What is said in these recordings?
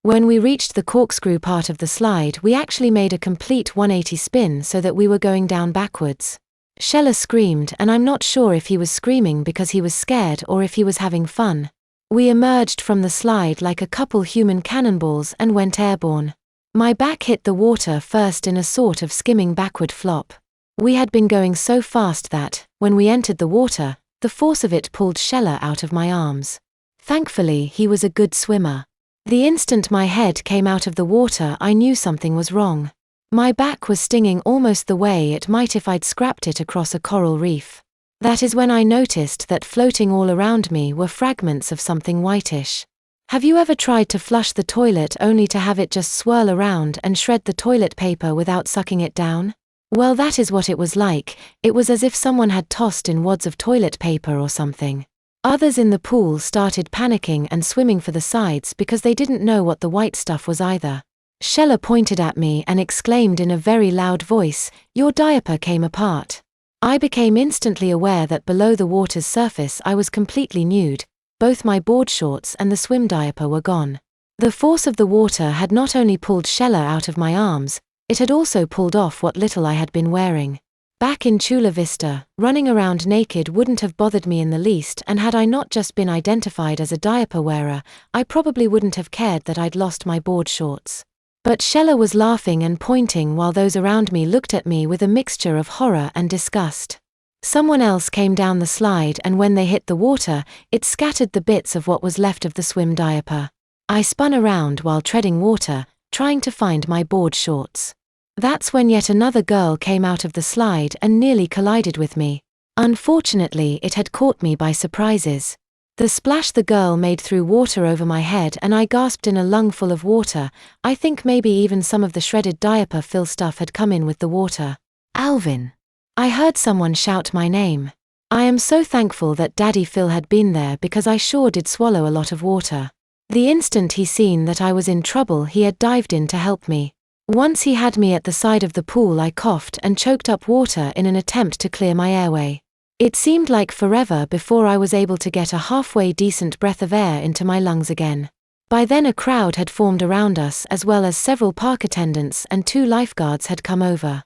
When we reached the corkscrew part of the slide, we actually made a complete 180 spin so that we were going down backwards. Shella screamed, and I'm not sure if he was screaming because he was scared or if he was having fun. We emerged from the slide like a couple human cannonballs and went airborne. My back hit the water first in a sort of skimming backward flop. We had been going so fast that, when we entered the water, the force of it pulled Shella out of my arms. Thankfully, he was a good swimmer. The instant my head came out of the water, I knew something was wrong. My back was stinging almost the way it might if I'd scrapped it across a coral reef. That is when I noticed that floating all around me were fragments of something whitish. Have you ever tried to flush the toilet only to have it just swirl around and shred the toilet paper without sucking it down? Well, that is what it was like. It was as if someone had tossed in wads of toilet paper or something. Others in the pool started panicking and swimming for the sides because they didn't know what the white stuff was either. Shella pointed at me and exclaimed in a very loud voice, "Your diaper came apart." I became instantly aware that below the water's surface I was completely nude. Both my board shorts and the swim diaper were gone. The force of the water had not only pulled Shella out of my arms, it had also pulled off what little I had been wearing. Back in Chula Vista, running around naked wouldn't have bothered me in the least, and had I not just been identified as a diaper wearer, I probably wouldn't have cared that I'd lost my board shorts. But Shella was laughing and pointing while those around me looked at me with a mixture of horror and disgust. Someone else came down the slide, and when they hit the water, it scattered the bits of what was left of the swim diaper. I spun around while treading water, trying to find my board shorts. That's when yet another girl came out of the slide and nearly collided with me. Unfortunately, it had caught me by surprises. The splash the girl made threw water over my head and I gasped in a lungful of water. I think maybe even some of the shredded diaper fill stuff had come in with the water. "Alvin!" I heard someone shout my name. I am so thankful that Daddy Phil had been there because I sure did swallow a lot of water. The instant he seen that I was in trouble, he had dived in to help me. Once he had me at the side of the pool, I coughed and choked up water in an attempt to clear my airway. It seemed like forever before I was able to get a halfway decent breath of air into my lungs again. By then a crowd had formed around us, as well as several park attendants and 2 lifeguards had come over.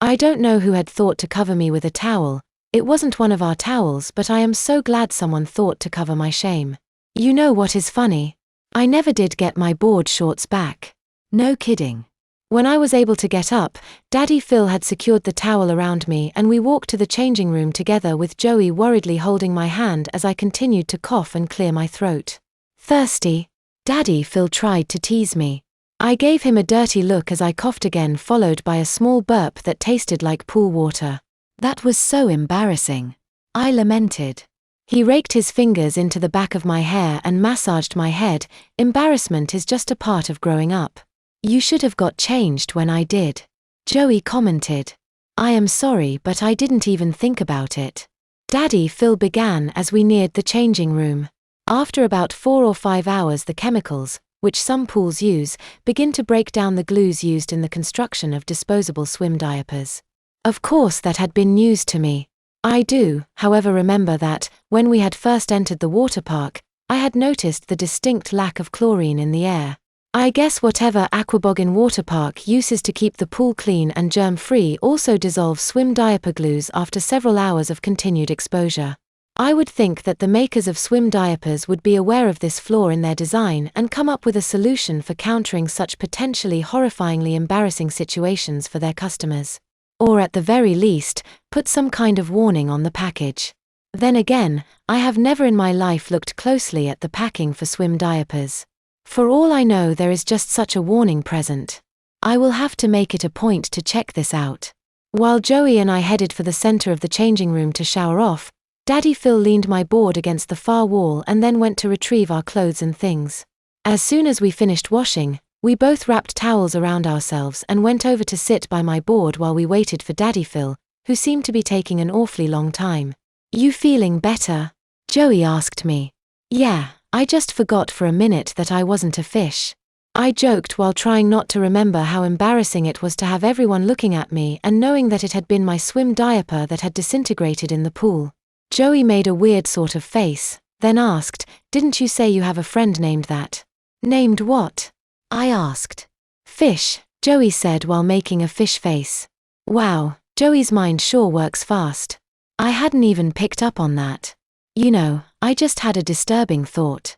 I don't know who had thought to cover me with a towel. It wasn't one of our towels, but I am so glad someone thought to cover my shame. You know what is funny? I never did get my board shorts back. No kidding. When I was able to get up, Daddy Phil had secured the towel around me and we walked to the changing room together with Joey worriedly holding my hand as I continued to cough and clear my throat. "Thirsty?" Daddy Phil tried to tease me. I gave him a dirty look as I coughed again, followed by a small burp that tasted like pool water. "That was so embarrassing," I lamented. He raked his fingers into the back of my hair and massaged my head. "Embarrassment is just a part of growing up. You should have got changed when I did," Joey commented. "I am sorry, but I didn't even think about it," Daddy Phil began as we neared the changing room. After about 4 or 5 hours, the chemicals, which some pools use, begin to break down the glues used in the construction of disposable swim diapers. Of course that had been news to me. I do, however, remember that, when we had first entered the water park, I had noticed the distinct lack of chlorine in the air. I guess whatever Aquabog water park uses to keep the pool clean and germ-free also dissolves swim diaper glues after several hours of continued exposure. I would think that the makers of swim diapers would be aware of this flaw in their design and come up with a solution for countering such potentially horrifyingly embarrassing situations for their customers. Or at the very least, put some kind of warning on the package. Then again, I have never in my life looked closely at the packing for swim diapers. For all I know, there is just such a warning present. I will have to make it a point to check this out. While Joey and I headed for the center of the changing room to shower off, Daddy Phil leaned my board against the far wall and then went to retrieve our clothes and things. As soon as we finished washing, we both wrapped towels around ourselves and went over to sit by my board while we waited for Daddy Phil, who seemed to be taking an awfully long time. "You feeling better?" Joey asked me. "Yeah. I just forgot for a minute that I wasn't a fish," I joked while trying not to remember how embarrassing it was to have everyone looking at me and knowing that it had been my swim diaper that had disintegrated in the pool. Joey made a weird sort of face, then asked, "Didn't you say you have a friend named that?" "Named what?" I asked. Fish, Joey said while making a fish face. Wow, Joey's mind sure works fast. I hadn't even picked up on that. You know, I just had a disturbing thought.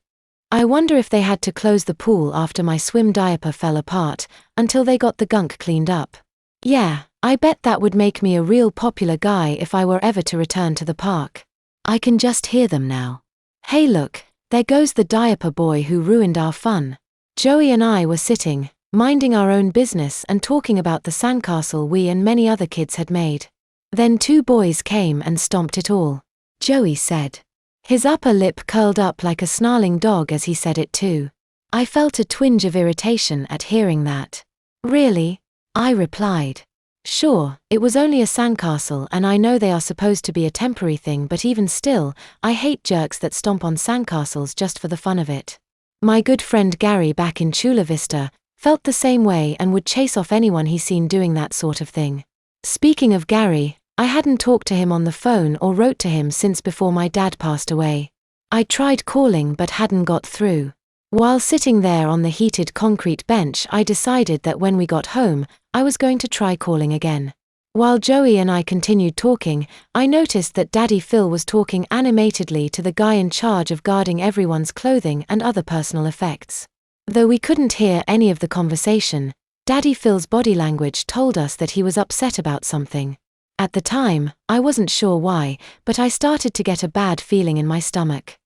I wonder if they had to close the pool after my swim diaper fell apart, until they got the gunk cleaned up. Yeah, I bet that would make me a real popular guy if I were ever to return to the park. I can just hear them now. Hey look, there goes the diaper boy who ruined our fun. Joey and I were sitting, minding our own business and talking about the sandcastle we and many other kids had made. Then two boys came and stomped it all. Joey said. His upper lip curled up like a snarling dog as he said it too. I felt a twinge of irritation at hearing that. Really? I replied. Sure, it was only a sandcastle and I know they are supposed to be a temporary thing, but even still, I hate jerks that stomp on sandcastles just for the fun of it. My good friend Gary back in Chula Vista felt the same way and would chase off anyone he seen doing that sort of thing. Speaking of Gary, I hadn't talked to him on the phone or wrote to him since before my dad passed away. I tried calling but hadn't got through. While sitting there on the heated concrete bench, I decided that when we got home, I was going to try calling again. While Joey and I continued talking, I noticed that Daddy Phil was talking animatedly to the guy in charge of guarding everyone's clothing and other personal effects. Though we couldn't hear any of the conversation, Daddy Phil's body language told us that he was upset about something. At the time, I wasn't sure why, but I started to get a bad feeling in my stomach.